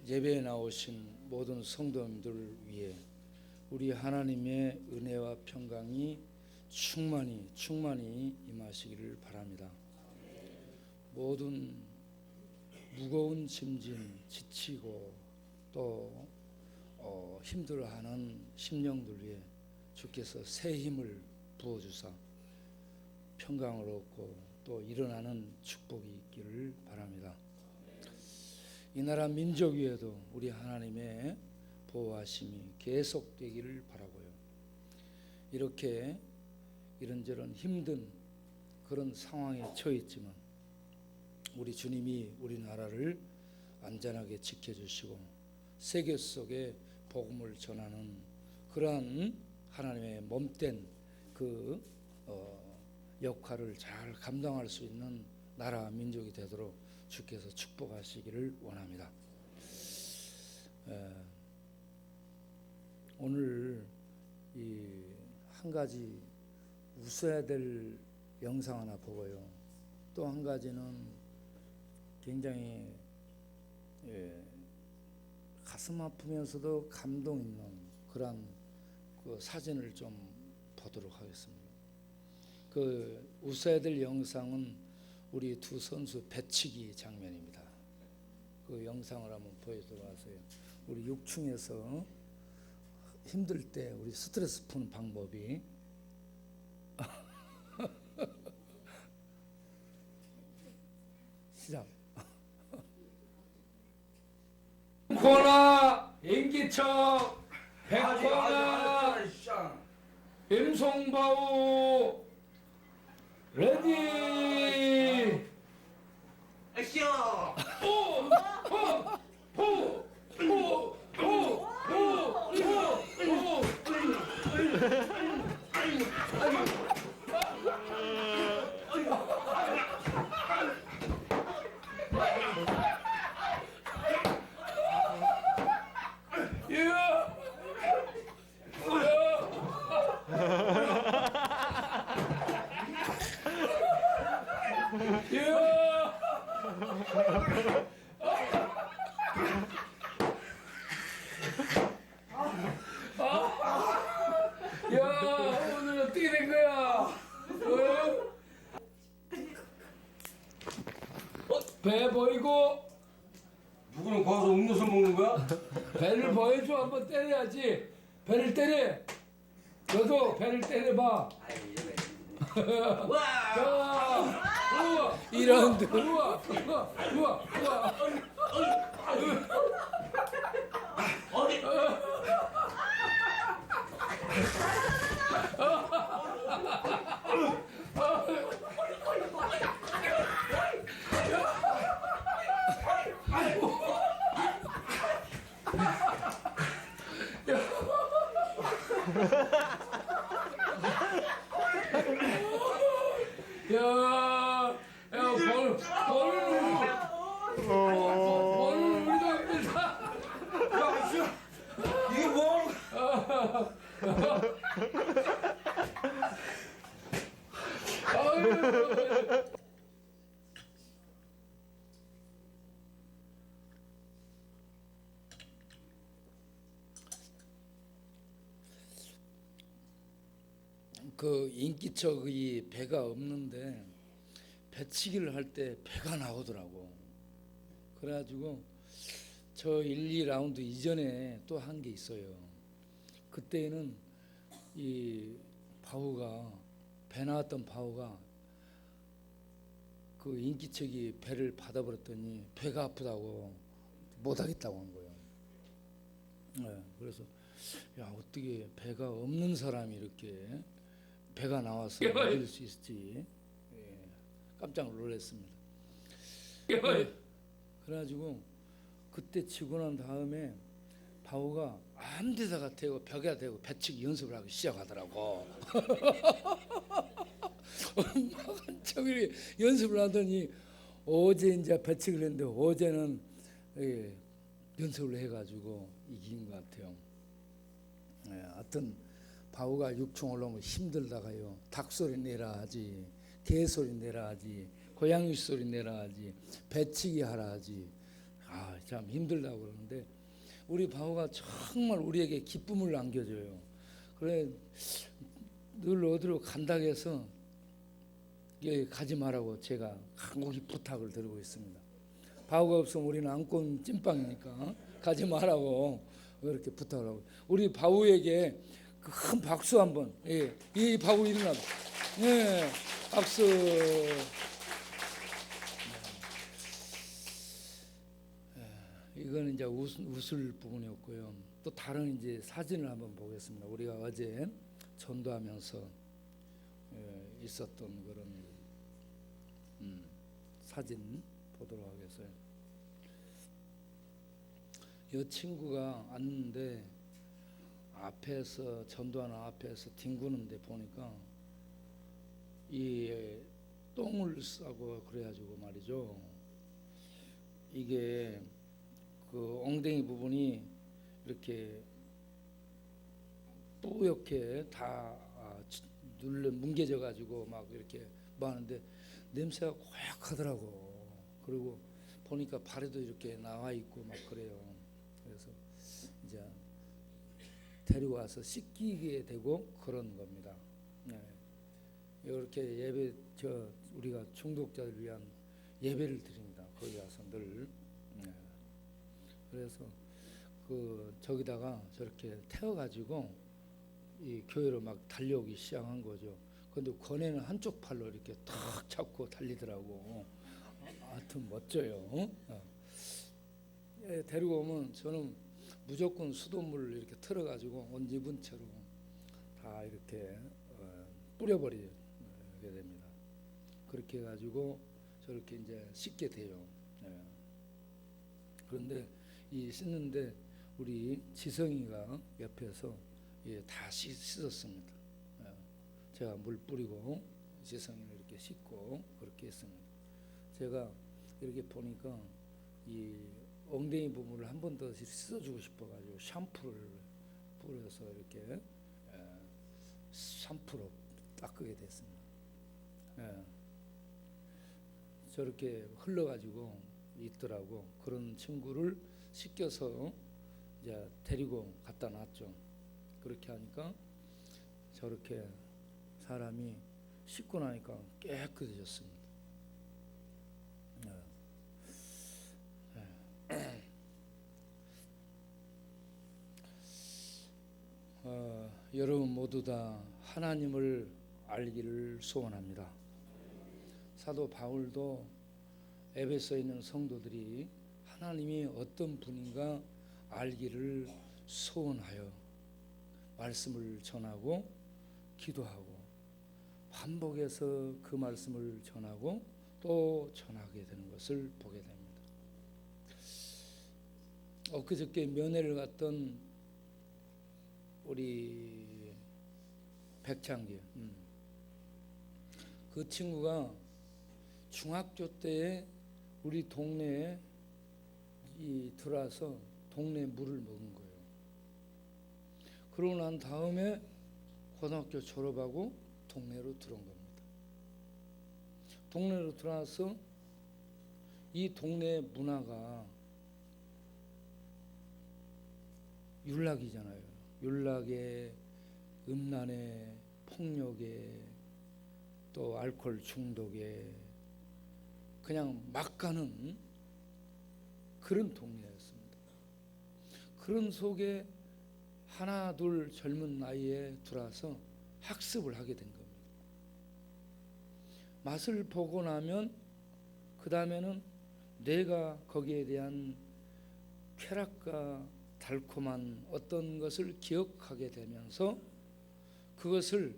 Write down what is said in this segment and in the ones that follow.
예배에 나오신 모든 성도님들 위해 우리 하나님의 은혜와 평강이 충만히 임하시기를 바랍니다. 모든 무거운 짐진 지치고 또 힘들어하는 심령들 위해 주께서 새 힘을 부어주사 평강을 얻고 또 일어나는 축복이 있기를 바랍니다. 이 나라 민족 위에도 우리 하나님의 보호하심이 계속되기를 바라고요. 이렇게 이런저런 힘든 그런 상황에 처했지만 우리 주님이 우리나라를 안전하게 지켜주시고 세계 속에 복음을 전하는 그러한 하나님의 몸된 그 역할을 잘 감당할 수 있는 나라 민족이 되도록 주께서 축복하시기를 원합니다. 오늘 이 한 가지 웃어야 될 영상 하나 보고요. 또 한 가지는 굉장히 가슴 아프면서도 감동 있는 그런 그 사진을 좀 보도록 하겠습니다. 그 웃어야 될 영상은 우리 두 선수 배치기 장면입니다. 그 영상을 한번 보여드려 하세요. 우리 6층에서 힘들 때 우리 스트레스 푸는 방법이 시작. 코나 인기척 백코나 임송바우 레디 액션! 야, 오늘 어떻게 된 거야? 배 보이고 누구는 거기서 음료수 먹는 거야? 배를 보여줘. 한번 때려야지. 배를 때려. 너도 배를 때려봐. 우와, 이런데 우와. 벌을 우리가 합니다. 이게 뭐? 그 인기척이 배가 없는데 배치기를 할 때 배가 나오더라고. 그래가지고 저 1, 2라운드 이전에 또 한 게 있어요. 그때는 이 바우가 배 나왔던 바우가 그 인기척이 배를 받아버렸더니 배가 아프다고 못하겠다고 한 거예요. 네, 그래서 야, 어떻게 배가 없는 사람이 이렇게 배가 나와서 이길 수 있을지 깜짝 놀랐습니다. 그래가지고 그때 치고 난 다음에 바우가 아무 데다가 대고 벽에다 대고 배치기 연습을 하기 시작하더라고. 엄마가 한참 이렇게 연습을 하더니 어제 이제 배치기를 했는데 어제는 연습을 해가지고 이긴 것 같아요. 하여튼 바우가 6층 올라오면 힘들다가요. 닭소리 내라 하지, 개소리 내라 하지, 고양이 소리 내라 하지, 배치기 하라 하지. 참 힘들다고 그러는데 우리 바오가 정말 우리에게 기쁨을 안겨줘요. 그래 늘 어디로 간다고 해서 가지 말라고 제가 간곡히 부탁을 드리고 있습니다. 바오가 없으면 우리는 안고 찐빵이니까 가지 말라고 그렇게 부탁을 하고, 우리 바오에게 큰 박수 한번. 예, 이 바오 일어나. 예, 박수. 이거는 이제 웃을 부분이었고요. 또 다른 이제 사진을 한번 보겠습니다. 우리가 어제 전도하면서 있었던 그런 사진 보도록 하겠어요. 이 친구가 왔는데 앞에서 전도하는 앞에서 뒹구는데 보니까 이 똥을 싸고 그래가지고 말이죠. 이게 그 엉덩이 부분이 이렇게 뿌옇게 다 눌러 뭉개져 가지고 막 이렇게 뭐 하는데 냄새가 고약하더라고. 그리고 보니까 발에도 이렇게 나와 있고 막 그래요. 그래서 이제 데리고 와서 씻기게 되고 그런 겁니다. 네. 이렇게 예배 우리가 중독자를 위한 예배를 드립니다. 거기 가서 늘. 네. 그래서 저기다가 저렇게 태워가지고 이 교회로 막 달려오기 시작한 거죠. 근데 권해는 한쪽 팔로 이렇게 탁 잡고 달리더라고. 하여튼 멋져요. 데리고 오면 저는 무조건 수돗물을 이렇게 틀어가지고 옷 입은 채로 다 이렇게 뿌려버리게 됩니다. 그렇게 해가지고 저렇게 이제 씻게 돼요. 그런데 이 씻는데 우리 지성이가 옆에서 다 씻었습니다. 제가 물 뿌리고 지성이를 이렇게 씻고 그렇게 했습니다. 제가 이렇게 보니까 이 엉덩이 부분을 한 번 더 씻어주고 싶어가지고 샴푸를 뿌려서 이렇게 샴푸로 닦게 됐습니다. 저렇게 흘러가지고 있더라고. 그런 친구를 씻겨서 이제 데리고 갖다 놨죠. 그렇게 하니까 저렇게 사람이 씻고 나니까 깨끗해졌습니다. 여러분 모두 다 하나님을 알기를 소원합니다. 사도 바울도 에베소에 있는 성도들이 하나님이 어떤 분인가 알기를 소원하여 말씀을 전하고 기도하고 반복해서 그 말씀을 전하고 또 전하게 되는 것을 보게 됩니다. 엊그저께 면회를 갔던 우리 백창기, 그 친구가 중학교 때에 우리 동네에 들어와서 동네 물을 먹은 거예요. 그러고 난 다음에 고등학교 졸업하고 동네로 들어온 겁니다. 동네로 들어와서 이 동네 문화가 율락이잖아요. 율락에, 음란에, 폭력에, 또 알코올 중독에 그냥 막 가는 그런 동네였습니다. 그런 속에 하나 둘 젊은 나이에 들어와서 학습을 하게 된 겁니다. 맛을 보고 나면 그 다음에는 내가 거기에 대한 쾌락과 달콤한 어떤 것을 기억하게 되면서 그것을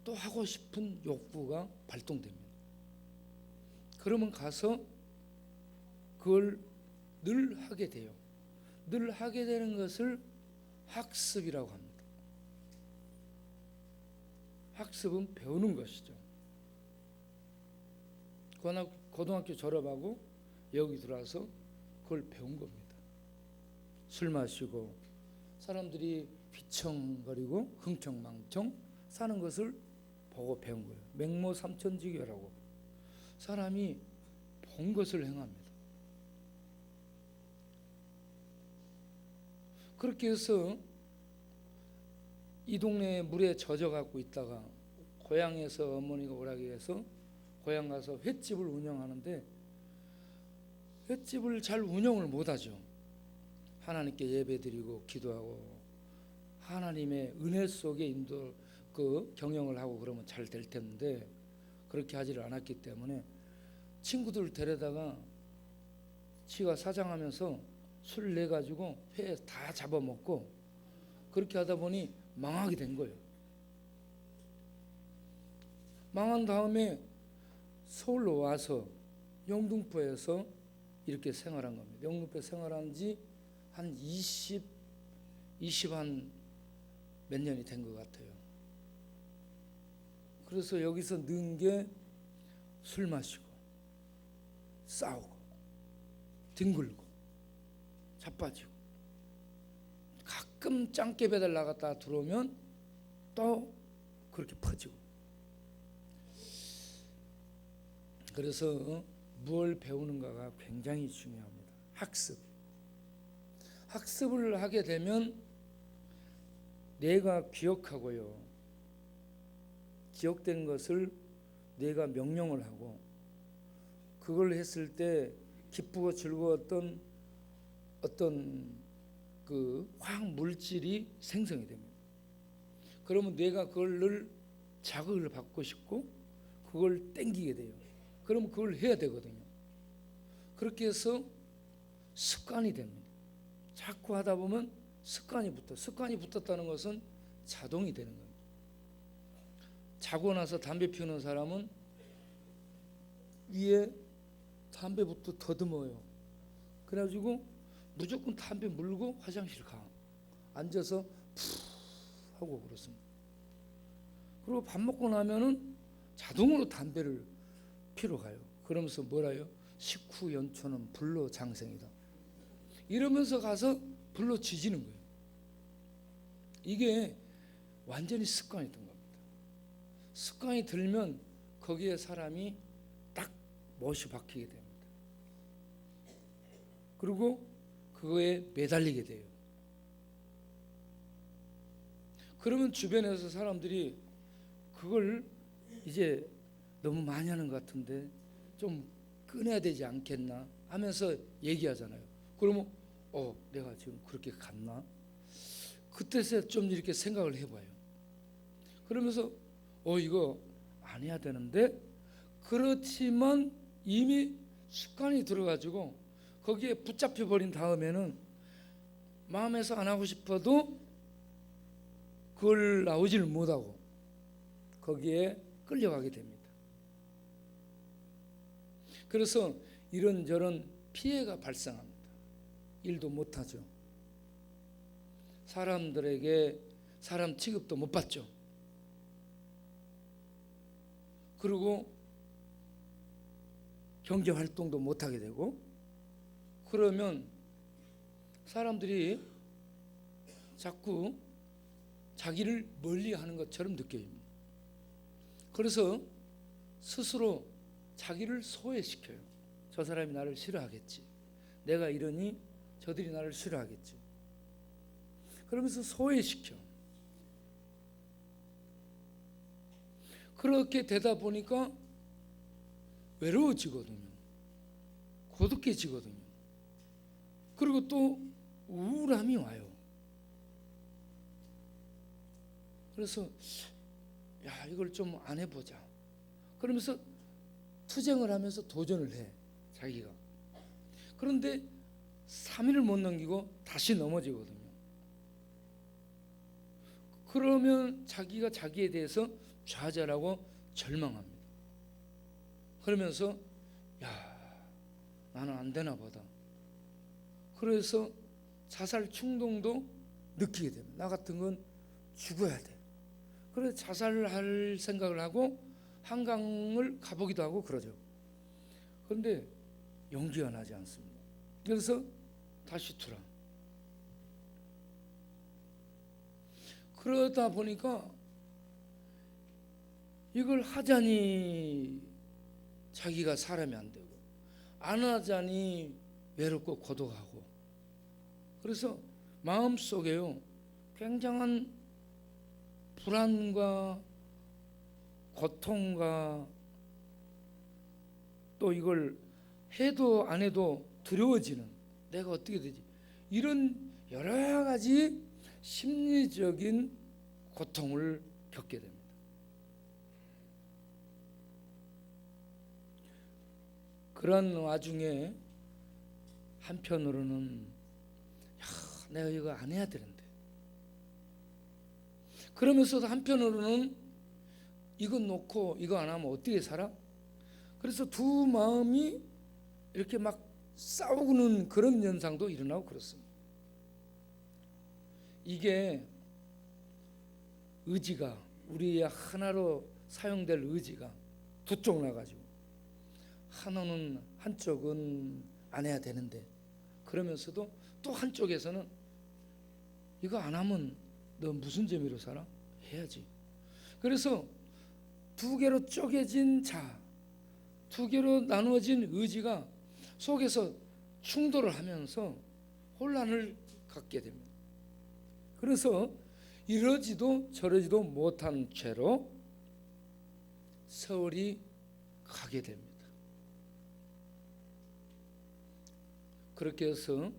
또 하고 싶은 욕구가 발동됩니다. 그러면 가서 그걸 늘 하게 돼요. 늘 하게 되는 것을 학습이라고 합니다. 학습은 배우는 것이죠. 고등학교 졸업하고 여기 들어와서 그걸 배운 겁니다. 술 마시고 사람들이 휘청거리고 흥청망청 사는 것을 보고 배운 거예요. 맹모삼천지교라고 사람이 본 것을 행합니다. 그렇게 해서 이 동네 물에 젖어 갖고 있다가 고향에서 어머니가 오라고 해서 고향 가서 횟집을 운영하는데 횟집을 잘 운영을 못하죠. 하나님께 예배드리고 기도하고 하나님의 은혜 속에 인도 경영을 하고 그러면 잘 될 텐데 그렇게 하지를 않았기 때문에 친구들 데려다가 지가 사장하면서 술 내 가지고 회 다 잡아먹고 그렇게 하다 보니 망하게 된 거예요. 망한 다음에 서울로 와서 영등포에서 이렇게 생활한 겁니다. 영등포에 생활한 지 한 20 한 몇 년이 된 것 같아요. 그래서 여기서 는 게 술 마시고 싸우고 뒹굴고 자빠지고 가끔 짱깨 배달 나갔다 들어오면 또 그렇게 퍼지고. 그래서 무엇을 배우는가가 굉장히 중요합니다. 학습을 하게 되면 내가 기억하고요. 기억된 것을 내가 명령을 하고 그걸 했을 때 기쁘고 즐거웠던 어떤 그 화학 물질이 생성이 됩니다. 그러면 뇌가 그걸 자극을 받고 싶고 그걸 땡기게 돼요. 그러면 그걸 해야 되거든요. 그렇게 해서 습관이 됩니다. 자꾸 하다 보면 습관이 붙었다는 것은 자동이 되는 겁니다. 자고 나서 담배 피우는 사람은 위에 담배부터 더듬어요. 그래가지고 무조건 담배 물고 화장실 가. 앉아서 푸 하고 그렇습니다. 그리고 밥 먹고 나면은 자동으로 담배를 피러 가요. 그러면서 뭐라요? 식후 연초는 불로 장생이다. 이러면서 가서 불로 지지는 거예요. 이게 완전히 습관이 된 겁니다. 습관이 들면 거기에 사람이 딱 못이 박히게 됩니다. 그리고 그거에 매달리게 돼요. 그러면 주변에서 사람들이 그걸 이제 너무 많이 하는 것 같은데 좀 끊어야 되지 않겠나 하면서 얘기하잖아요. 그러면 내가 지금 그렇게 갔나? 그때서 좀 이렇게 생각을 해봐요. 그러면서 이거 안 해야 되는데, 그렇지만 이미 습관이 들어가지고 거기에 붙잡혀 버린 다음에는 마음에서 안 하고 싶어도 그걸 나오지를 못하고 거기에 끌려가게 됩니다. 그래서 이런저런 피해가 발생합니다. 일도 못하죠. 사람들에게 사람 취급도 못 받죠. 그리고 경제 활동도 못하게 되고, 그러면 사람들이 자꾸 자기를 멀리하는 것처럼 느껴집니다. 그래서 스스로 자기를 소외시켜요. 저 사람이 나를 싫어하겠지. 내가 이러니 저들이 나를 싫어하겠지. 그러면서 소외시켜. 그렇게 되다 보니까 외로워지거든요. 고독해지거든요. 그리고 또 우울함이 와요. 그래서 이걸 좀 안 해보자. 그러면서 투쟁을 하면서 도전을 해, 자기가. 그런데 3일을 못 넘기고 다시 넘어지거든요. 그러면 자기가 자기에 대해서 좌절하고 절망합니다. 그러면서 나는 안 되나 보다. 그래서 자살 충동도 느끼게 됩니다. 나 같은 건 죽어야 돼. 그래서 자살을 할 생각을 하고 한강을 가보기도 하고 그러죠. 그런데 용기가 나지 않습니다. 그래서 다시 투라. 그러다 보니까 이걸 하자니 자기가 사람이 안 되고, 안 하자니 외롭고 고독하고, 그래서 마음속에요 굉장한 불안과 고통과 또 이걸 해도 안 해도 두려워지는, 내가 어떻게 되지, 이런 여러 가지 심리적인 고통을 겪게 됩니다. 그런 와중에 한편으로는 내가 이거 안 해야 되는데, 그러면서도 한편으로는 이거 놓고 이거 안 하면 어떻게 살아? 그래서 두 마음이 이렇게 막 싸우는 그런 현상도 일어나고 그렇습니다. 이게 의지가, 우리의 하나로 사용될 의지가 두 쪽 나가지고, 하나는 한쪽은 안 해야 되는데, 그러면서도 또 한쪽에서는 이거 안 하면 너 무슨 재미로 살아? 해야지. 그래서 두 개로 쪼개진 자, 두 개로 나누어진 의지가 속에서 충돌을 하면서 혼란을 갖게 됩니다. 그래서 이러지도 저러지도 못한 채로 세월이 가게 됩니다. 그렇게 해서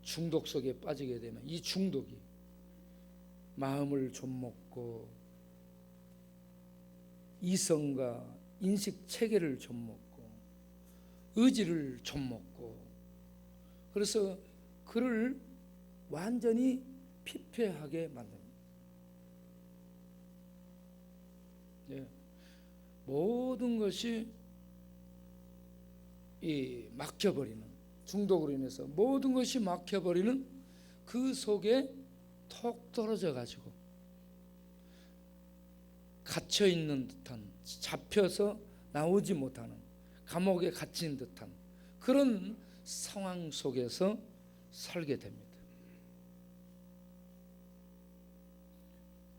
중독 속에 빠지게 되면, 이 중독이 마음을 좀먹고 이성과 인식 체계를 좀먹고 의지를 좀먹고, 그래서 그를 완전히 피폐하게 만듭니다. 예. 모든 것이 이 막혀버리는, 중독으로 인해서 모든 것이 막혀버리는 그 속에 톡 떨어져 가지고 갇혀 있는 듯한, 잡혀서 나오지 못하는, 감옥에 갇힌 듯한 그런 상황 속에서 살게 됩니다.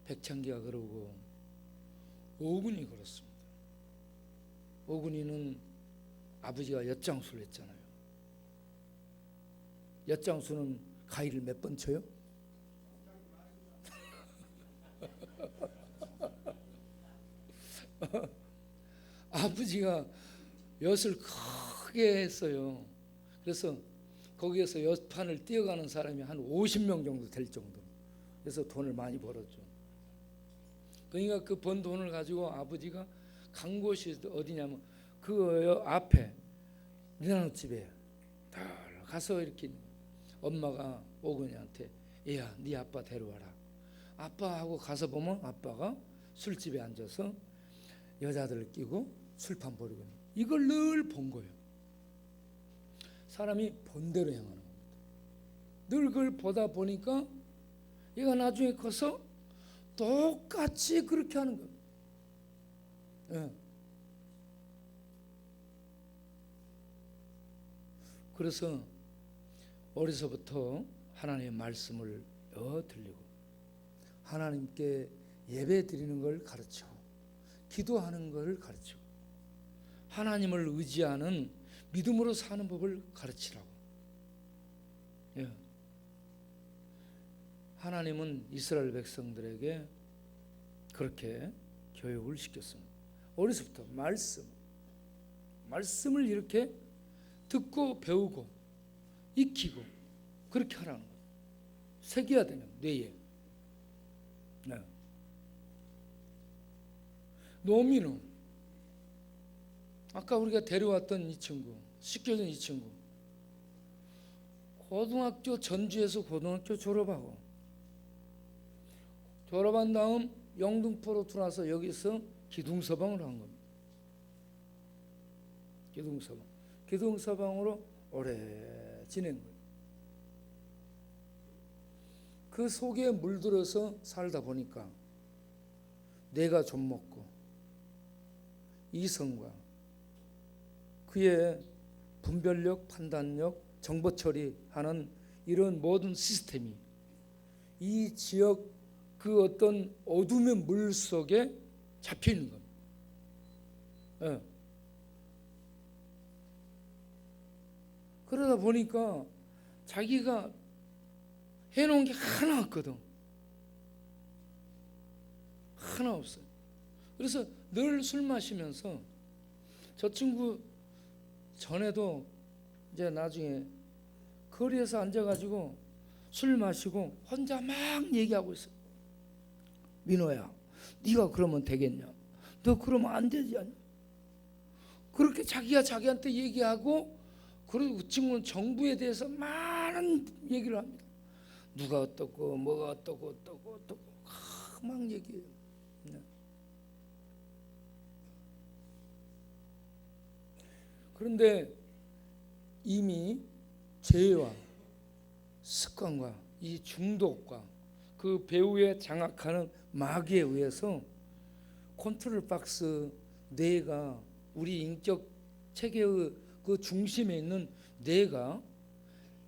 백창기가 그러고 오군이 그렇습니다. 오군이는 아버지가 엿장수를 했잖아요. 엿장수는 가위를 몇 번 쳐요? 아버지가 엿을 크게 했어요. 그래서 거기에서 엿판을 띄어가는 사람이 한 50명 정도 될 정도. 그래서 돈을 많이 벌었죠. 그러니까 그 번 돈을 가지고 아버지가 간 곳이 어디냐면 그 앞에 니나노 집에 가서 이렇게 엄마가 오근이한테, 얘야 네 아빠 데려와라. 아빠하고 가서 보면 아빠가 술집에 앉아서 여자들을 끼고 술판 벌이고 있는, 이걸 늘 본 거예요. 사람이 본대로 행하는 겁니다. 늘 그걸 보다 보니까 얘가 나중에 커서 똑같이 그렇게 하는 겁니다. 예. 그래서 어려서부터 하나님의 말씀을 들리고 하나님께 예배 드리는 걸 가르치고 기도하는 걸 가르치고 하나님을 의지하는 믿음으로 사는 법을 가르치라고. 예. 하나님은 이스라엘 백성들에게 그렇게 교육을 시켰습니다. 어려서부터 말씀을 이렇게 듣고 배우고 익히고 그렇게 하라는 거예요. 새겨야 되는 뇌에. 네. 노미는 아까 우리가 데려왔던 이 친구, 시켜준 이 친구, 고등학교 전주에서 고등학교 졸업하고 졸업한 다음 영등포로 들어와서 여기서 기둥서방을 한 겁니다. 기둥서방으로 오래 지낸 거예요. 그 속에 물들어서 살다 보니까 뇌가 좀 먹고 이성과 그의 분별력, 판단력, 정보 처리하는 이런 모든 시스템이 이 지역 그 어떤 어둠의 물 속에 잡혀 있는 겁니다. 예. 그러다 보니까 자기가 해놓은 게 하나 없거든. 하나 없어요. 그래서 늘 술 마시면서 저 친구 전에도 이제 나중에 거리에서 앉아가지고 술 마시고 혼자 막 얘기하고 있어. 민호야, 네가 그러면 되겠냐? 너 그러면 안 되지 않냐? 그렇게 자기가 자기한테 얘기하고, 그리고 그 친구는 정부에 대해서 많은 얘기를 합니다. 누가 어떻고 뭐가 어떻고 막 얘기해요. 네. 그런데 이미 죄와 습관과 이 중독과 그 배우에 장악하는 마귀에 의해서 컨트롤 박스 뇌가, 우리 인격 체계의 그 중심에 있는 뇌가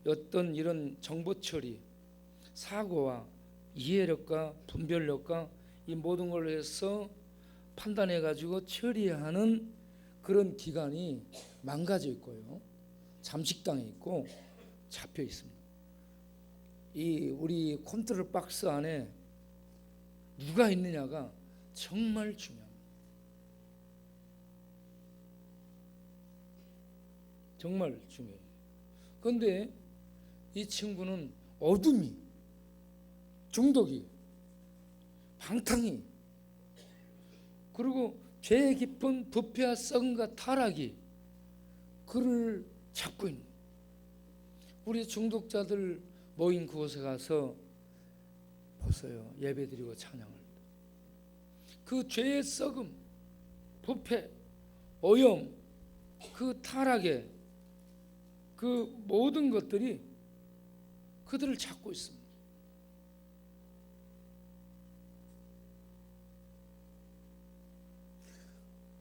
어떤 이런 정보 처리, 사고와 이해력과 분별력과 이 모든 걸 해서 판단해 가지고 처리하는 그런 기관이 망가져 있고요, 잠식당해 있고 잡혀 있습니다. 이 우리 컨트롤 박스 안에 누가 있느냐가 정말 중요합니다. 정말 중요해요. 그런데 이 친구는 어둠이, 중독이, 방탕이, 그리고 죄 깊은 부패와 썩음과 타락이 그를 잡고 있는 거예요. 우리 중독자들 모인 그곳에 가서 보세요. 예배드리고 찬양을. 그 죄의 썩음, 부패, 오염, 그 타락의 그 모든 것들이 그들을 잡고 있습니다.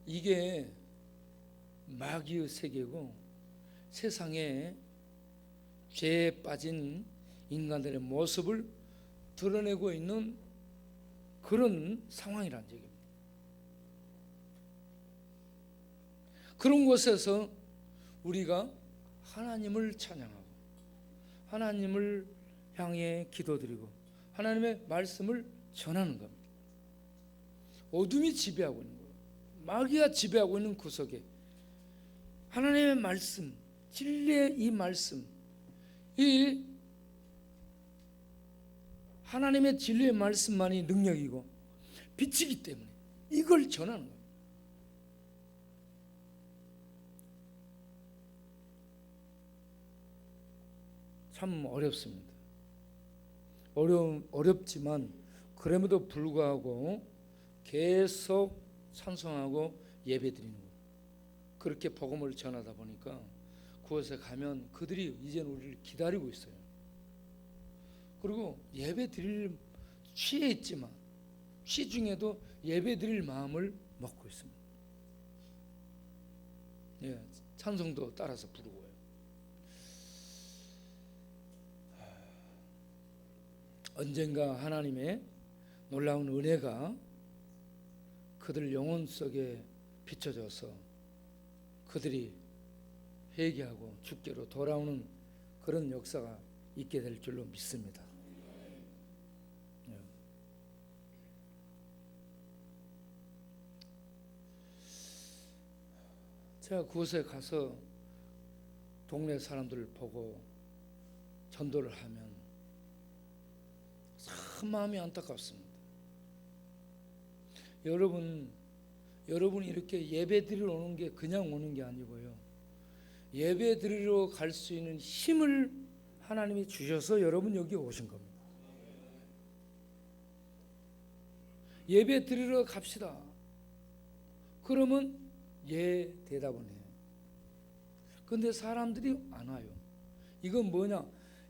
이게 마귀의 세계고, 세상에 죄에 빠진 인간들의 모습을 드러내고 있는 그런 상황이라는 얘기입니다. 그런 곳에서 우리가 하나님을 찬양하고 하나님을 향해 기도드리고 하나님의 말씀을 전하는 겁니다. 어둠이 지배하고 있는 거예요. 마귀가 지배하고 있는 구석에 하나님의 말씀, 진리의 이 말씀, 이 하나님의 진리의 말씀만이 능력이고 빛이기 때문에 이걸 전하는 거예요. 참 어렵습니다. 어렵지만 그럼에도 불구하고 계속 찬송하고 예배드리는 거예요. 그렇게 복음을 전하다 보니까 그곳에 가면 그들이 이제는 우리를 기다리고 있어요. 그리고 예배드릴 취해 있지만 시중에도 예배드릴 마음을 먹고 있습니다. 예, 찬송도 따라서 부르고요. 언젠가 하나님의 놀라운 은혜가 그들 영혼 속에 비춰져서 그들이 회개하고 주께로 돌아오는 그런 역사가 있게 될 줄로 믿습니다. 제가 그곳에 가서 동네 사람들을 보고 전도를 하면 참 마음이 안타깝습니다. 여러분이 이렇게 예배 드리러 오는 게 그냥 오는 게 아니고요, 예배 드리러 갈 수 있는 힘을 하나님이 주셔서 여러분 여기 오신 겁니다. 예배 드리러 갑시다. 그러면 예 대답은 해요. 그런데 사람들이 안 와요. 이건 뭐냐?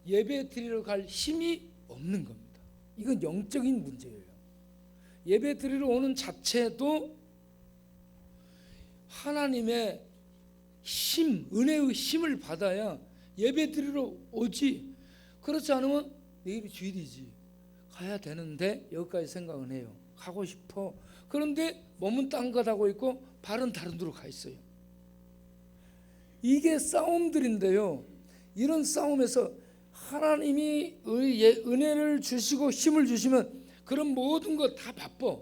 예배 드리러 갈 힘이 없는 겁니다. 이건 영적인 문제예요. 예배 드리러 오는 자체도 하나님의 힘, 은혜의 힘을 받아야 예배 드리러 오지. 그렇지 않으면 내 입이 주일이지, 가야 되는데 여기까지 생각은 해요. 가고 싶어. 그런데 몸은 딴 것 하고 있고 발은 다른 데로 가 있어요. 이게 싸움들인데요, 이런 싸움에서 하나님이 은혜를 주시고 힘을 주시면 그런 모든 거 다 바빠.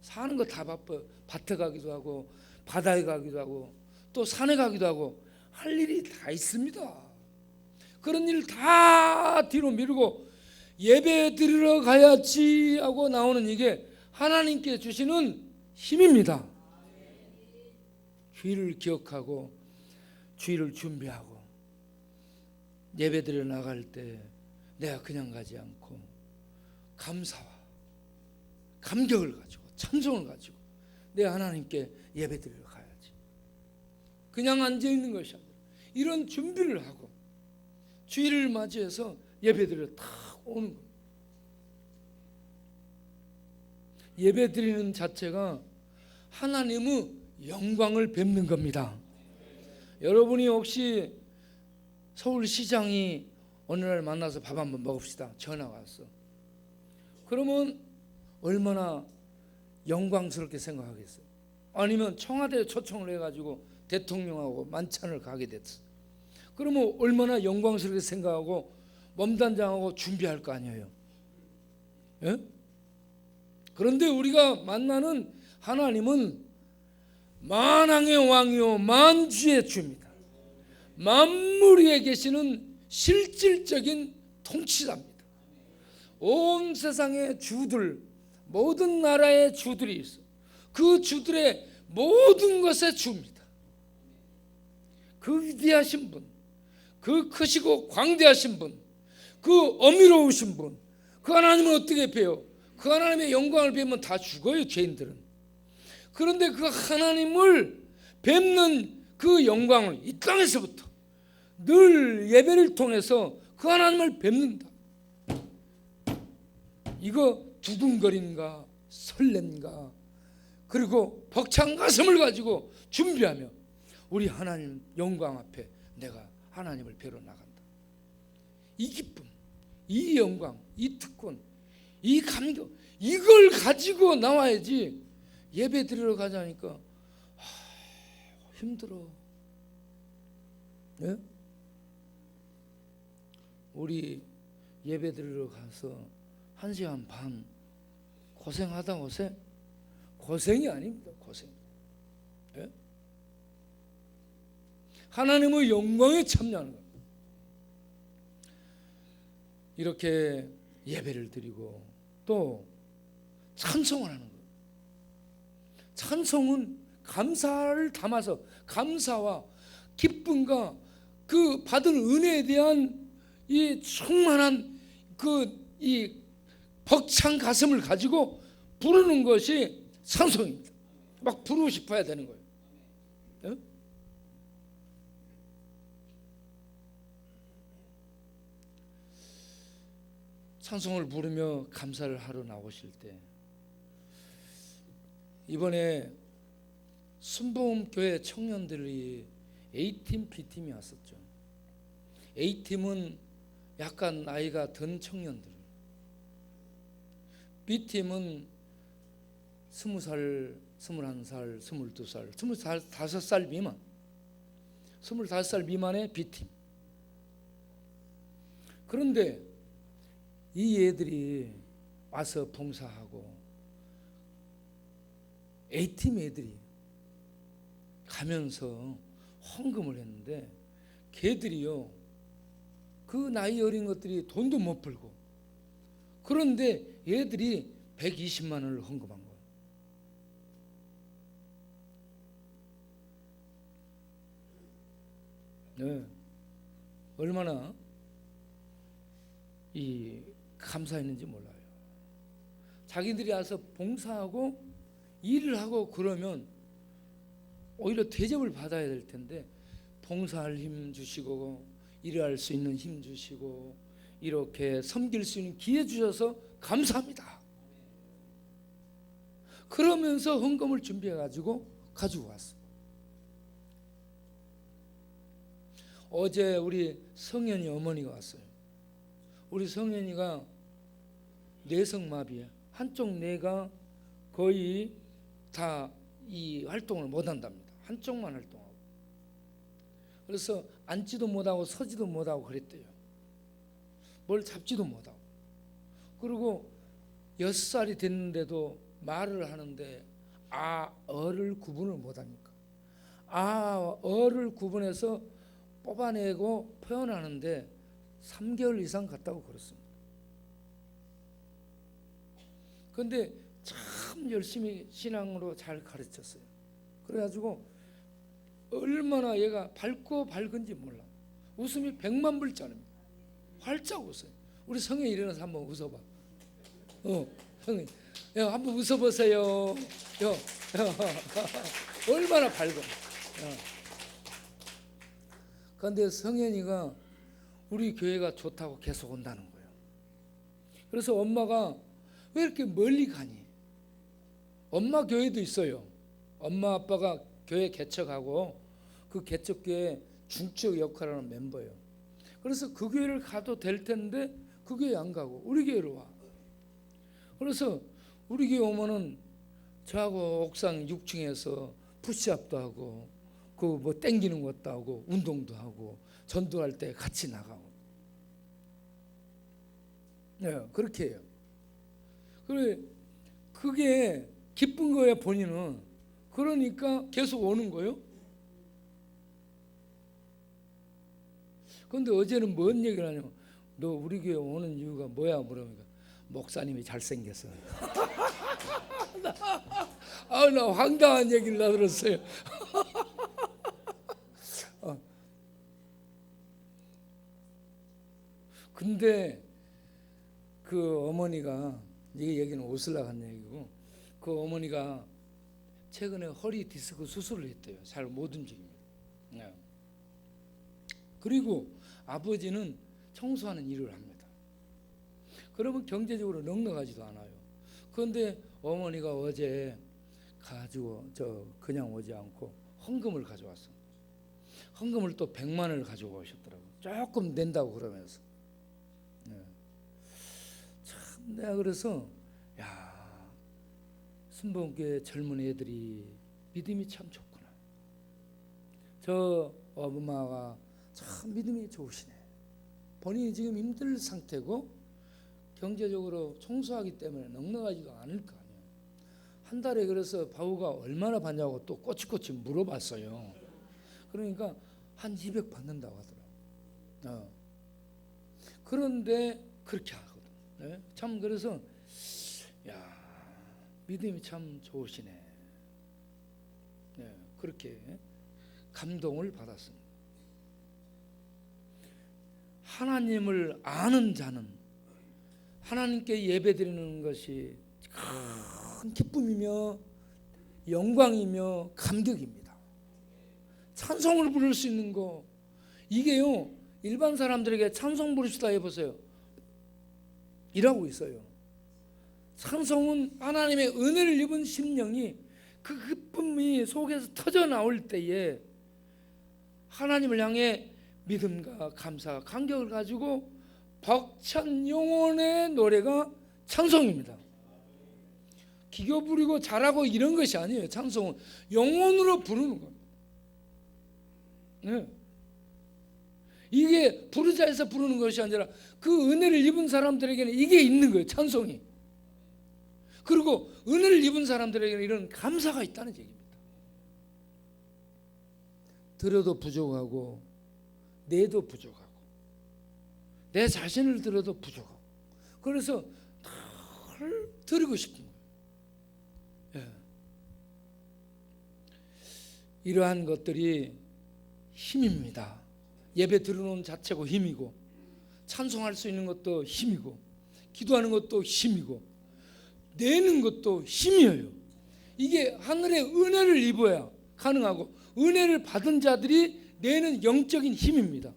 사는 거 다 바빠. 밭에 가기도 하고 바다에 가기도 하고 또 산에 가기도 하고 할 일이 다 있습니다. 그런 일 다 뒤로 미루고 예배 드리러 가야지 하고 나오는 이게 하나님께 주시는 힘입니다. 주일을 기억하고 주일을 준비하고 예배 드리러 나갈 때 내가 그냥 가지 않고 감사와 감격을 가지고 찬송을 가지고 내가 하나님께 예배 드리러 가야지. 그냥 앉아 있는 것이 아니라 이런 준비를 하고 주일을 맞이해서 예배 드리러 딱 오는 거예요. 예배 드리는 자체가 하나님의 영광을 뵙는 겁니다. 여러분이 혹시 서울시장이 어느 날 만나서 밥 한번 먹읍시다 전화가 왔어. 그러면 얼마나 영광스럽게 생각하겠어요. 아니면 청와대에 초청을 해가지고 대통령하고 만찬을 가게 됐어. 그러면 얼마나 영광스럽게 생각하고 몸단장하고 준비할 거 아니에요. 예? 그런데 우리가 만나는 하나님은 만왕의 왕이요 만주의 주입니다. 만물 위에 계시는 실질적인 통치자입니다. 온 세상의 주들, 모든 나라의 주들이 있어. 그 주들의 모든 것의 주입니다. 그 위대하신 분, 그 크시고 광대하신 분, 그 어미로우신 분, 그 하나님은 어떻게 봬요? 그 하나님의 영광을 뵈면 다 죽어요, 죄인들은. 그런데 그 하나님을 뵙는 그 영광을 이 땅에서부터 늘 예배를 통해서 그 하나님을 뵙는다. 이거 두근거림과 설렘과 그리고 벅찬 가슴을 가지고 준비하며 우리 하나님 영광 앞에 내가 하나님을 뵈러 나간다. 이 기쁨, 이 영광, 이 특권, 이 감격, 이걸 가지고 나와야지. 예배 드리러 가자니까 힘들어. 네? 우리 예배 드리러 가서 1시간 반 고생하다 오세? 고생이 아닙니다. 고생. 네? 하나님의 영광에 참여하는 겁니다. 이렇게 예배를 드리고 또 찬송을 하는 거예요. 찬송은 감사를 담아서 감사와 기쁨과 그 받은 은혜에 대한 이 충만한 이 벅찬 가슴을 가지고 부르는 것이 찬송입니다. 막 부르고 싶어야 되는 거예요. 네? 찬송을 부르며 감사를 하러 나오실 때 이번에 순복음교회 청년들이 A팀, B팀이 왔었죠. A팀은 약간 나이가 든 청년들, B팀은 20살, 21살, 22살, 25살 미만, 25살 미만의 B팀. 그런데 이 애들이 와서 봉사하고 A팀 애들이 가면서 헌금을 했는데 걔들이요, 그 나이 어린 것들이 돈도 못 벌고, 그런데 얘들이 120만 원을 헌금한 거예요. 네. 얼마나 이 감사했는지 몰라요. 자기들이 와서 봉사하고 일을 하고 그러면 오히려 대접을 받아야 될 텐데 봉사할 힘 주시고 일할 수 있는 힘 주시고 이렇게 섬길 수 있는 기회 주셔서 감사합니다. 그러면서 헌금을 준비해 가지고 왔어요. 어제 우리 성현이 어머니가 왔어요. 우리 성현이가 뇌성마비야. 한쪽 뇌가 거의 다 이 활동을 못 한답니다. 한쪽만 활동하고. 그래서 앉지도 못하고 서지도 못하고 그랬대요. 뭘 잡지도 못하고, 그리고 6살이 됐는데도 말을 하는데 어를 구분을 못합니까? 어를 구분해서 뽑아내고 표현하는데 3개월 이상 갔다고 그랬습니다. 그런데 참 열심히 신앙으로 잘 가르쳤어요. 그래가지고 얼마나 얘가 밝고 밝은지 몰라. 웃음이 100만 불짜리입니다. 활짝 웃어요. 우리 성현이 일어나서 한번 웃어봐. 성현이, 야, 한번 웃어보세요. 얼마나 밝아. 그런데 성현이가 우리 교회가 좋다고 계속 온다는 거예요. 그래서 엄마가 왜 이렇게 멀리 가니? 엄마 교회도 있어요. 엄마 아빠가 교회 개척하고 그 개척교회 중추 역할을 하는 멤버예요. 그래서 그 교회를 가도 될 텐데 그 교회 안 가고 우리 교회로 와. 그래서 우리 교회 오면은 저하고 옥상 6층에서 푸시업도 하고 그 뭐 땡기는 것도 하고 운동도 하고 전도할 때 같이 나가고. 네, 그렇게 해요. 그래, 그게 기쁜 거예요, 본인은. 그러니까 계속 오는 거예요. 그런데 어제는 뭔 얘기를 하냐면, 너 우리 교회 오는 이유가 뭐야? 물으니까 목사님이 잘생겼어. 나 황당한 얘기를 나 들었어요. 근데 그 어머니가, 이 얘기는 웃으려고 한 얘기고, 그 어머니가 최근에 허리 디스크 수술을 했대요. 잘 못 움직입니다. 네. 그리고 아버지는 청소하는 일을 합니다. 그러면 경제적으로 넉넉하지도 않아요. 그런데 어머니가 어제 가지고 그냥 오지 않고 헌금을 가져왔어. 헌금을 또 100만을 가지고 오셨더라고. 조금 낸다고 그러면서. 네. 참 내가 그래서 순복음교회 젊은 애들이 믿음이 참 좋구나. 저 엄마가 참 믿음이 좋으시네. 본인이 지금 힘들 상태고 경제적으로 청소하기 때문에 넉넉하지가 않을 거 아니에요. 한 달에 그래서 바우가 얼마나 받냐고 또 꼬치꼬치 물어봤어요. 그러니까 한 200 받는다고 하더라고요. 그런데 그렇게 하거든. 네? 참 그래서 믿음이 참 좋으시네. 네, 그렇게 감동을 받았습니다. 하나님을 아는 자는 하나님께 예배드리는 것이 큰 기쁨이며 영광이며 감격입니다. 찬송을 부를 수 있는 거, 이게요, 일반 사람들에게 찬송 부르시다 해보세요. 이라고 있어요. 찬송은 하나님의 은혜를 입은 심령이 그 기쁨이 속에서 터져 나올 때에 하나님을 향해 믿음과 감사와 감격을 가지고 벅찬 영혼의 노래가 찬송입니다. 기교 부리고 잘하고 이런 것이 아니에요. 찬송은 영혼으로 부르는 겁니다. 네. 이게 부르자 해서 부르는 것이 아니라 그 은혜를 입은 사람들에게는 이게 있는 거예요. 찬송이. 그리고 은혜를 입은 사람들에게는 이런 감사가 있다는 얘기입니다. 들어도 부족하고 내도 부족하고 내 자신을 들어도 부족하고 그래서 늘 드리고 싶은 거예요. 이러한 것들이 힘입니다. 예배 드리는 자체가 힘이고 찬송할 수 있는 것도 힘이고 기도하는 것도 힘이고 내는 것도 힘이에요. 이게 하늘의 은혜를 입어야 가능하고 은혜를 받은 자들이 내는 영적인 힘입니다.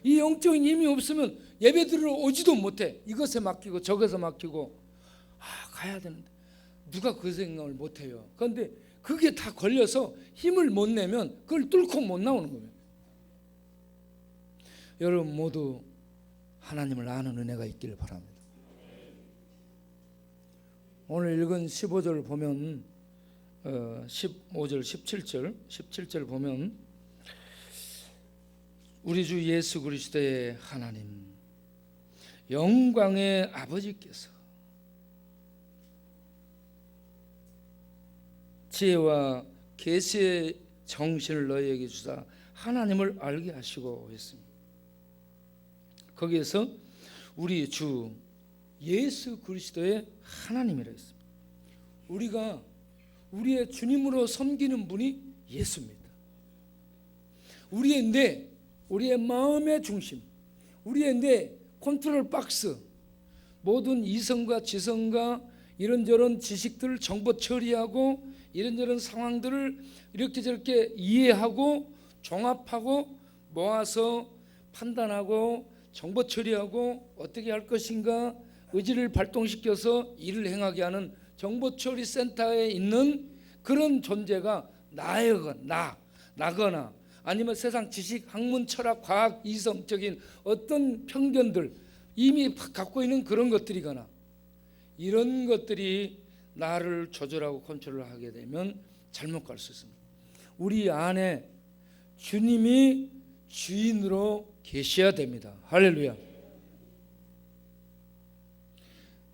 이 영적인 힘이 없으면 예배 드리러 오지도 못해. 이것에 맡기고 저것에 맡기고 가야 되는데 누가 그 생각을 못해요. 그런데 그게 다 걸려서 힘을 못 내면 그걸 뚫고 못 나오는 거예요. 여러분 모두 하나님을 아는 은혜가 있기를 바랍니다. 오늘 읽은 15절 보면 15절 17절 보면 우리 주 예수 그리스도의 하나님 영광의 아버지께서 지혜와 계시의 정신을 너희에게 주사 하나님을 알게 하시고 했습니다. 거기에서 우리 주 예수 그리스도의 하나님이라 했습니다. 우리가 우리의 주님으로 섬기는 분이 예수입니다. 우리의 마음의 중심, 우리의 뇌 컨트롤 박스, 모든 이성과 지성과 이런저런 지식들을 정보 처리하고 이런저런 상황들을 이렇게 저렇게 이해하고 종합하고 모아서 판단하고 정보 처리하고 어떻게 할 것인가 의지를 발동시켜서 일을 행하게 하는 정보 처리 센터에 있는 그런 존재가 나거나 아니면 세상 지식, 학문, 철학, 과학, 이성적인 어떤 편견들 이미 갖고 있는 그런 것들이거나 이런 것들이 나를 조절하고 컨트롤하게 되면 잘못 갈 수 있습니다. 우리 안에 주님이 주인으로 계셔야 됩니다. 할렐루야.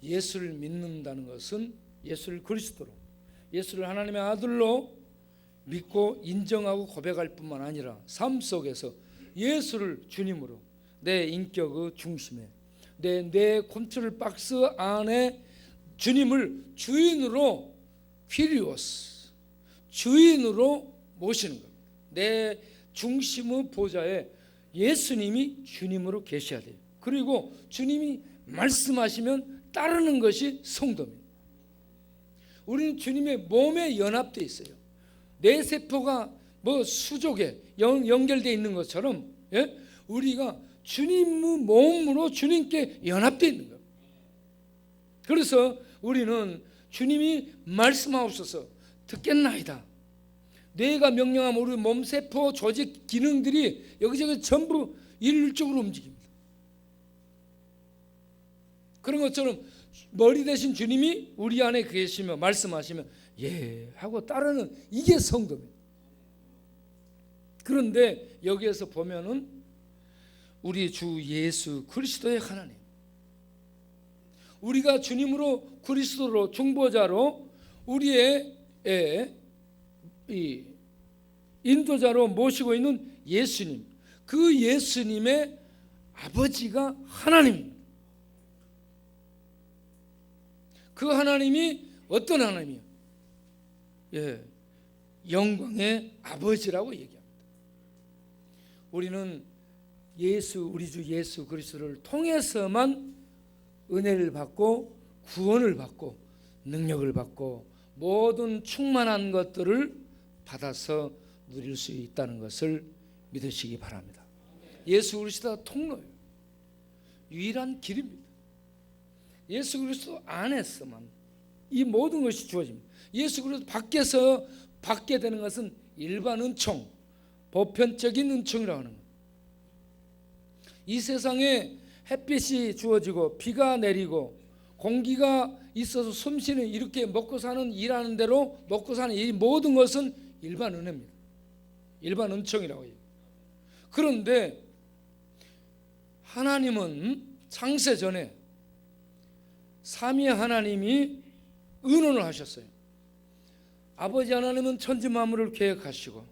예수를 믿는다는 것은 예수를 그리스도로, 예수를 하나님의 아들로 믿고 인정하고 고백할 뿐만 아니라 삶 속에서 예수를 주님으로 내 인격의 중심에 내 컨트롤 박스 안에 주님을 주인으로 퀴리오스, 주인으로 모시는 겁니다. 내 중심의 보좌에 예수님이 주님으로 계셔야 돼요. 그리고 주님이 말씀하시면 따르는 것이 성도입니다. 우리는 주님의 몸에 연합되어 있어요. 내 세포가 뭐 수족에 연결되어 있는 것처럼 우리가 주님의 몸으로 주님께 연합되어 있는 거예요. 그래서 우리는 주님이 말씀하옵소서 듣겠나이다. 뇌가 명령하면 우리 몸 세포 조직 기능들이 여기저기 전부 일률적으로 움직입니다. 그런 것처럼 머리 대신 주님이 우리 안에 계시며 말씀하시면 예 하고 따르는 이게 성도입니다. 그런데 여기에서 보면은 우리 주 예수 그리스도의 하나님, 우리가 주님으로 그리스도로 중보자로 우리의 이 인도자로 모시고 있는 예수님, 그 예수님의 아버지가 하나님입니다. 그 하나님이 어떤 하나님이에요? 영광의 아버지라고 얘기합니다. 우리는 우리 주 예수 그리스도를 통해서만 은혜를 받고 구원을 받고 능력을 받고 모든 충만한 것들을 받아서 누릴 수 있다는 것을 믿으시기 바랍니다. 예수 그리스도가 통로예요. 유일한 길입니다. 예수 그리스도 안에서만 이 모든 것이 주어집니다. 예수 그리스도 밖에서 받게 되는 것은 일반 은총, 보편적인 은총이라고 하는 거예요. 이 세상에 햇빛이 주어지고 비가 내리고 공기가 있어서 숨쉬는 이렇게 먹고 사는 일하는 대로 먹고 사는 이 모든 것은 일반 은혜입니다. 일반 은총이라고 해요. 그런데 하나님은 창세 전에 삼위 하나님이 의논을 하셨어요. 아버지 하나님은 천지 만물을 계획하시고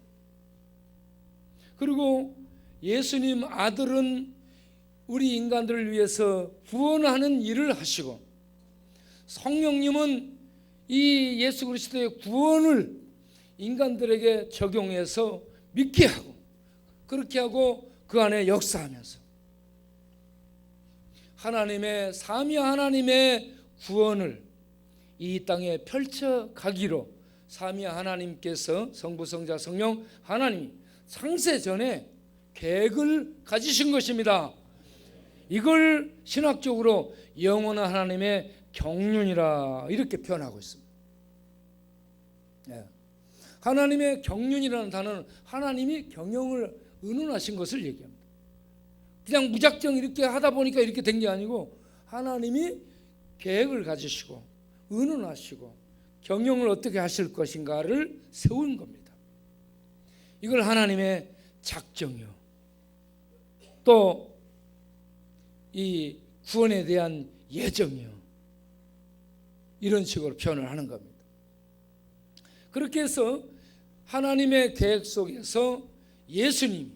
그리고 예수님 아들은 우리 인간들을 위해서 구원하는 일을 하시고 성령님은 이 예수 그리스도의 구원을 인간들에게 적용해서 믿게 하고 그렇게 하고 그 안에 역사하면서 하나님의 삼위 하나님의 구원을 이 땅에 펼쳐가기로 삼위 하나님께서 성부 성자 성령 하나님이 창세 전에 계획을 가지신 것입니다. 이걸 신학적으로 영원한 하나님의 경륜이라 이렇게 표현하고 있습니다. 하나님의 경륜이라는 단어는 하나님이 경영을 의논하신 것을 얘기합니다. 그냥 무작정 이렇게 하다 보니까 이렇게 된 게 아니고 하나님이 계획을 가지시고 의논하시고 경영을 어떻게 하실 것인가를 세운 겁니다. 이걸 하나님의 작정이요. 또 이 구원에 대한 예정이요. 이런 식으로 표현을 하는 겁니다. 그렇게 해서 하나님의 계획 속에서 예수님이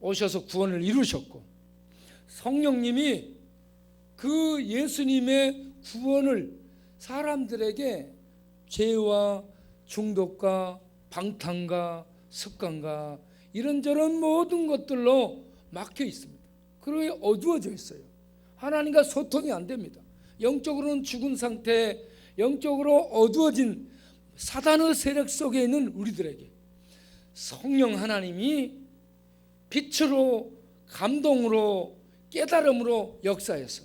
오셔서 구원을 이루셨고, 성령님이 그 예수님의 구원을 사람들에게 죄와 중독과 방탕과 습관과 이런저런 모든 것들로 막혀 있습니다. 그리고 어두워져 있어요. 하나님과 소통이 안 됩니다. 영적으로는 죽은 상태, 영적으로 어두워진 사단의 세력 속에 있는 우리들에게 성령 하나님이 빛으로, 감동으로, 깨달음으로 역사해서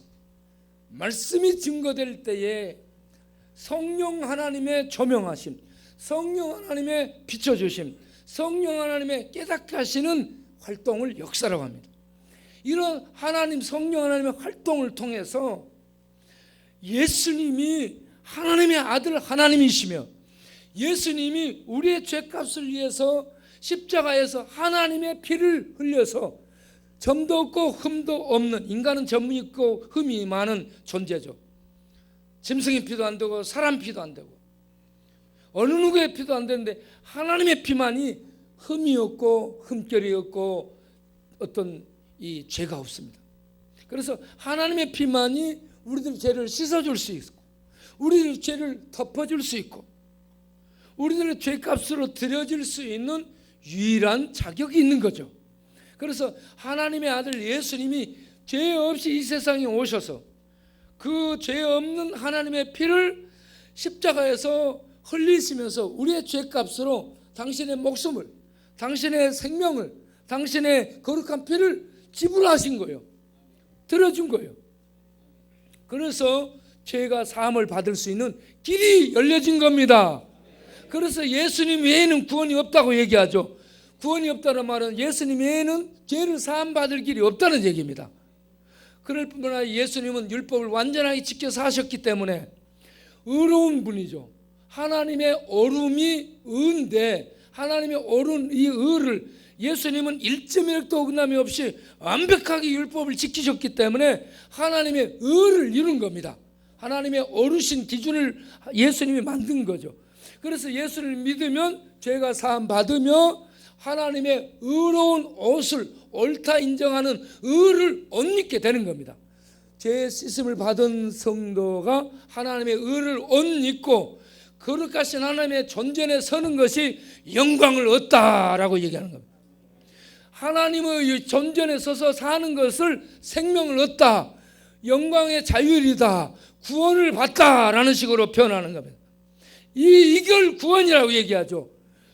말씀이 증거될 때에 성령 하나님의 조명하심, 성령 하나님의 비춰주심, 성령 하나님의 깨닫게 하시는 활동을 역사라고 합니다. 이런 하나님, 성령 하나님의 활동을 통해서 예수님이 하나님의 아들 하나님이시며, 예수님이 우리의 죄값을 위해서 십자가에서 하나님의 피를 흘려서 점도 없고 흠도 없는, 인간은 점이 있고 흠이 많은 존재죠. 짐승의 피도 안 되고 사람 피도 안 되고 어느 누구의 피도 안 되는데 하나님의 피만이 흠이 없고 흠결이 없고 어떤 이 죄가 없습니다. 그래서 하나님의 피만이 우리들 죄를 씻어줄 수 있고, 우리들 죄를 덮어줄 수 있고, 우리들의 죄값으로 드려질 수 있는 유일한 자격이 있는 거죠. 그래서 하나님의 아들 예수님이 죄 없이 이 세상에 오셔서 그 죄 없는 하나님의 피를 십자가에서 흘리시면서 우리의 죄값으로 당신의 목숨을, 당신의 생명을, 당신의 거룩한 피를 지불하신 거예요. 들어준 거예요. 그래서 죄가 사함을 받을 수 있는 길이 열려진 겁니다. 그래서 예수님 외에는 구원이 없다고 얘기하죠. 구원이 없다는 말은 예수님 외에는 죄를 사함 받을 길이 없다는 얘기입니다. 그럴 뿐만 아니라 예수님은 율법을 완전하게 지켜 사셨기 때문에 의로운 분이죠. 하나님의 어rum이 의인데, 하나님의 어른 이 의를 예수님은 1.1도 어긋남이 없이 완벽하게 율법을 지키셨기 때문에 하나님의 의를 이룬 겁니다. 하나님의 어르신 기준을 예수님이 만든 거죠. 그래서 예수를 믿으면 죄가 사함 받으며 하나님의 의로운 옷을 옳다 인정하는 의를 옷 입게 되는 겁니다. 죄 씻음을 받은 성도가 하나님의 의를 옷 입고 거룩하신 하나님의 존전에 서는 것이 영광을 얻다라고 얘기하는 겁니다. 하나님의 존전에 서서 사는 것을 생명을 얻다, 영광의 자율이다, 구원을 받다라는 식으로 표현하는 겁니다. 이걸 구원이라고 얘기하죠.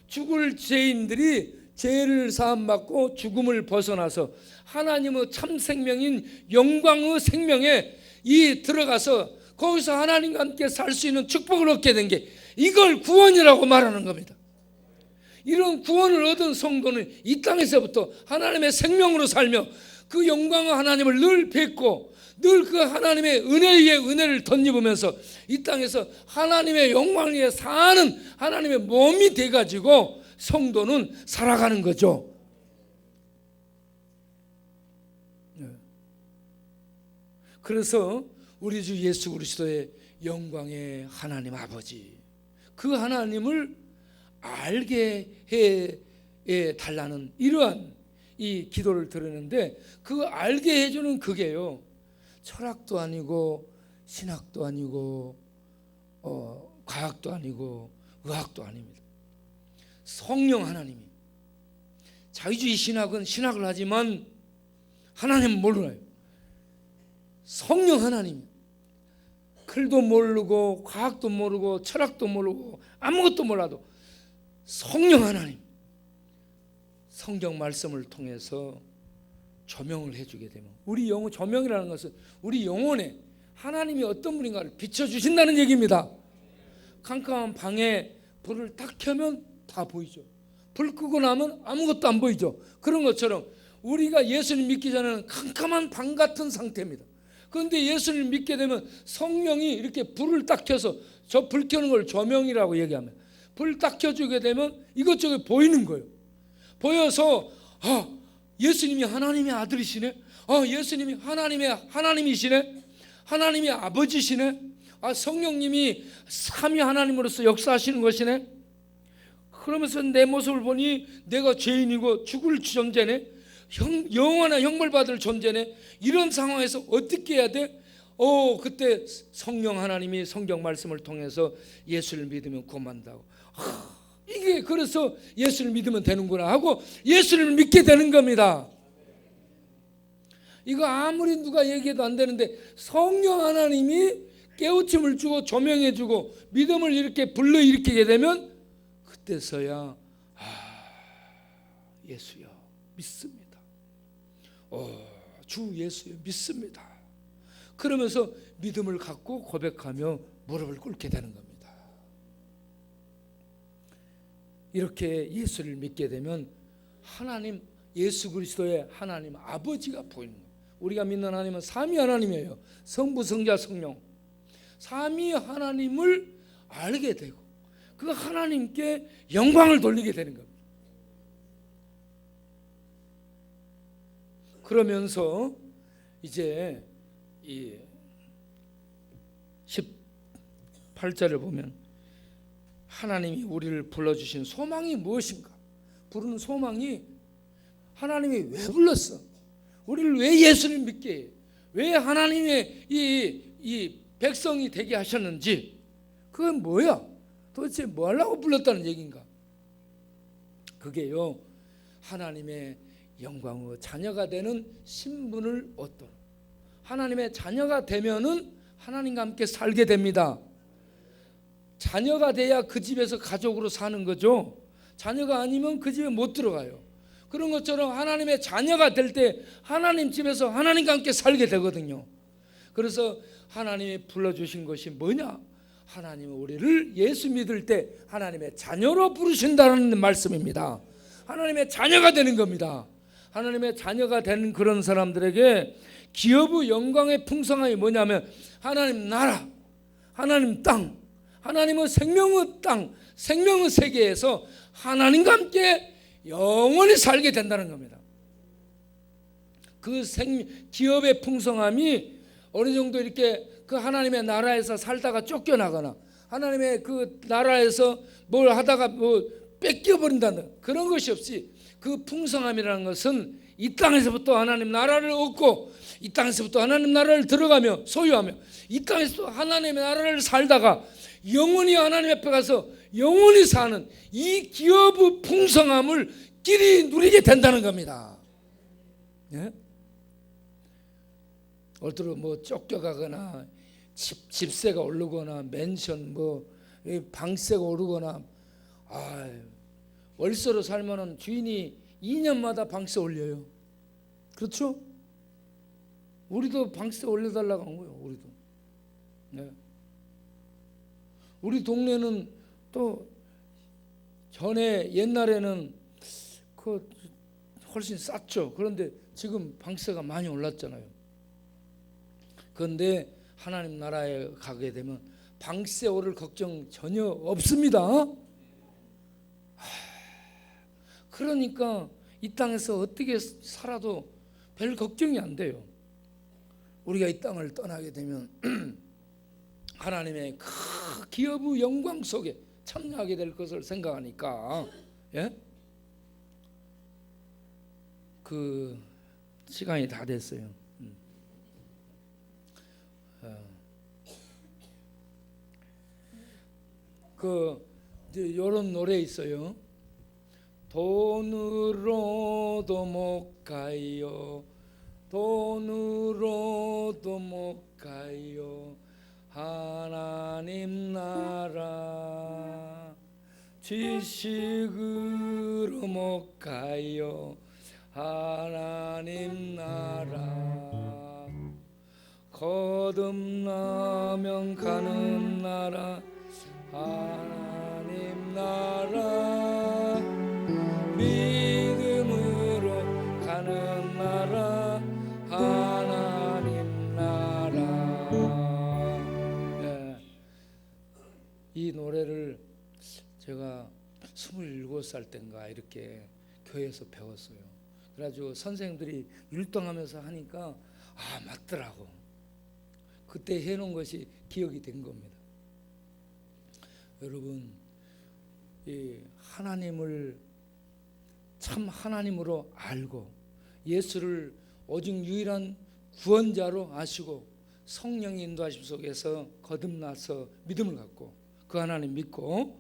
죽을 죄인들이 죄를 사함받고 죽음을 벗어나서 하나님의 참 생명인 영광의 생명에 들어가서 거기서 하나님과 함께 살 수 있는 축복을 얻게 된 게 이걸 구원이라고 말하는 겁니다. 이런 구원을 얻은 성도는 이 땅에서부터 하나님의 생명으로 살며 그 영광의 하나님을 늘 뵙고 늘 그 하나님의 은혜 위에 은혜를 덧입으면서 이 땅에서 하나님의 영광 위에 사는 하나님의 몸이 돼가지고 성도는 살아가는 거죠. 그래서 우리 주 예수 그리스도의 영광의 하나님 아버지, 그 하나님을 알게 해 달라는 이러한 이 기도를 드렸는데, 그 알게 해주는 그게요, 철학도 아니고 신학도 아니고 과학도 아니고 의학도 아닙니다. 성령 하나님이, 자유주의 신학은 신학을 하지만 하나님은 몰라요. 성령 하나님, 글도 모르고 과학도 모르고 철학도 모르고 아무것도 몰라도 성령 하나님, 성경 말씀을 통해서 조명을 해주게 되면, 우리 영혼, 조명이라는 것은 우리 영혼에 하나님이 어떤 분인가를 비춰주신다는 얘기입니다. 캄캄한 방에 불을 딱 켜면 다 보이죠. 불 끄고 나면 아무것도 안 보이죠. 그런 것처럼 우리가 예수님 믿기 전에는 캄캄한 방 같은 상태입니다. 그런데 예수를 믿게 되면 성령이 이렇게 불을 딱 켜서, 저 불 켜는 걸 조명이라고 얘기하면, 불 딱 켜주게 되면 이것저것 보이는 거예요. 보여서 예수님이 하나님의 아들이시네, 예수님이 하나님이시네, 하나님이 아버지시네, 성령님이 삼위 하나님으로서 역사하시는 것이네. 그러면서 내 모습을 보니 내가 죄인이고 죽을 존재네, 영원한 형벌 받을 존재네. 이런 상황에서 어떻게 해야 돼? 그때 성령 하나님이 성경 말씀을 통해서 예수를 믿으면 구원받는다고. 이게 그래서 예수를 믿으면 되는구나 하고 예수를 믿게 되는 겁니다. 이거 아무리 누가 얘기해도 안 되는데 성령 하나님이 깨우침을 주고 조명해 주고 믿음을 이렇게 불러일으키게 되면 그때서야 예수여 믿습니다. 주 예수여 믿습니다. 그러면서 믿음을 갖고 고백하며 무릎을 꿇게 되는 겁니다. 이렇게 예수를 믿게 되면 하나님, 예수 그리스도의 하나님 아버지가 보이는 거예요. 우리가 믿는 하나님은 삼위 하나님이에요. 성부, 성자, 성령 삼위 하나님을 알게 되고 그 하나님께 영광을 돌리게 되는 겁니다. 그러면서 이제 이 18절을 보면 하나님이 우리를 불러주신 소망이 무엇인가? 부르는 소망이 하나님이 왜 불렀어? 우리를 왜 예수를 믿게 해? 왜 하나님의 이 백성이 되게 하셨는지, 그건 뭐야? 도대체 뭐 하려고 불렀다는 얘기인가? 그게요, 하나님의 영광의 자녀가 되는 신분을 얻도록. 하나님의 자녀가 되면은 하나님과 함께 살게 됩니다. 자녀가 돼야 그 집에서 가족으로 사는 거죠. 자녀가 아니면 그 집에 못 들어가요. 그런 것처럼 하나님의 자녀가 될 때 하나님 집에서 하나님과 함께 살게 되거든요. 그래서 하나님이 불러주신 것이 뭐냐? 하나님은 우리를 예수 믿을 때 하나님의 자녀로 부르신다는 말씀입니다. 하나님의 자녀가 되는 겁니다. 하나님의 자녀가 되는 그런 사람들에게 기업의 영광의 풍성함이 뭐냐면 하나님 나라, 하나님 땅, 하나님의 생명의 땅, 생명의 세계에서 하나님과 함께 영원히 살게 된다는 겁니다. 그 기업의 풍성함이 어느 정도 이렇게 그 하나님의 나라에서 살다가 쫓겨나거나 하나님의 그 나라에서 뭘 하다가 뭐 뺏겨버린다는 그런 것이 없이, 그 풍성함이라는 것은 이 땅에서부터 하나님 나라를 얻고 이 땅에서부터 하나님 나라를 들어가며 소유하며 이 땅에서도 하나님의 나라를 살다가 영원히 하나님 앞에 가서 영원히 사는 이 기업의 풍성함을 끼리 누리게 된다는 겁니다. 예? 어디로 뭐 쫓겨가거나 집세가 오르거나 맨션 뭐 방세가 오르거나 월세로 살면은 주인이 2년마다 방세 올려요. 그렇죠? 우리도 방세 올려달라고 한 거예요. 우리도. 네. 우리 동네는 또 전에 옛날에는 그 훨씬 쌌죠. 그런데 지금 방세가 많이 올랐잖아요. 그런데 하나님 나라에 가게 되면 방세 오를 걱정 전혀 없습니다. 그러니까 이 땅에서 어떻게 살아도 별 걱정이 안 돼요. 우리가 이 땅을 떠나게 되면 하나님의 그 기업의 영광 속에 참여하게 될 것을 생각하니까, 예? 그 시간이 다 됐어요. 이런 노래 있어요. 돈으로도 못 가요, 돈으로도 못 가요, 하나님 나라. 지식으로 못 가요, 하나님 나라. 거듭나면 가는 나라, 하나님 나라. 믿음으로 가는 나라, 하나님 나라. 네. 이 노래를 제가 27살 때인가 이렇게 교회에서 배웠어요. 그래가지고 선생님들이 율동하면서 하니까 맞더라고. 그때 해놓은 것이 기억이 된 겁니다. 여러분, 이 하나님을 참 하나님으로 알고 예수를 오직 유일한 구원자로 아시고 성령의 인도하심 속에서 거듭나서 믿음을 갖고 그 하나님 믿고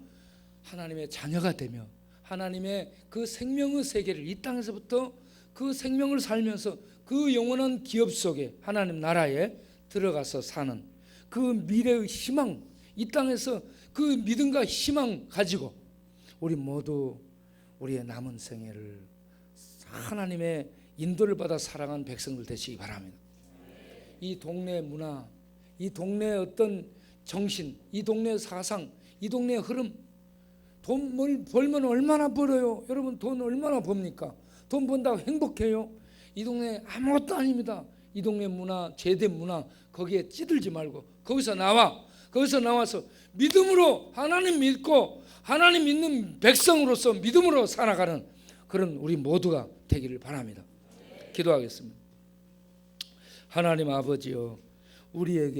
하나님의 자녀가 되며 하나님의 그 생명의 세계를 이 땅에서부터 그 생명을 살면서 그 영원한 기업 속에 하나님 나라에 들어가서 사는 그 미래의 희망, 이 땅에서 그 믿음과 희망 가지고 우리 모두 우리의 남은 생애를 하나님의 인도를 받아 살아가는 백성들 되시기 바랍니다. 이 동네 문화, 이 동네의 어떤 정신, 이 동네의 사상, 이 동네의 흐름, 돈을 벌면 얼마나 벌어요? 여러분 돈 얼마나 법니까? 돈 번다고 행복해요? 이 동네 아무것도 아닙니다. 이 동네 문화, 제대 문화 거기에 찌들지 말고 거기서 나와서 믿음으로 하나님 믿고 하나님 믿는 백성으로서 믿음으로 살아가는 그런 우리 모두가 되기를 바랍니다. 기도하겠습니다. 하나님 아버지여, 우리에게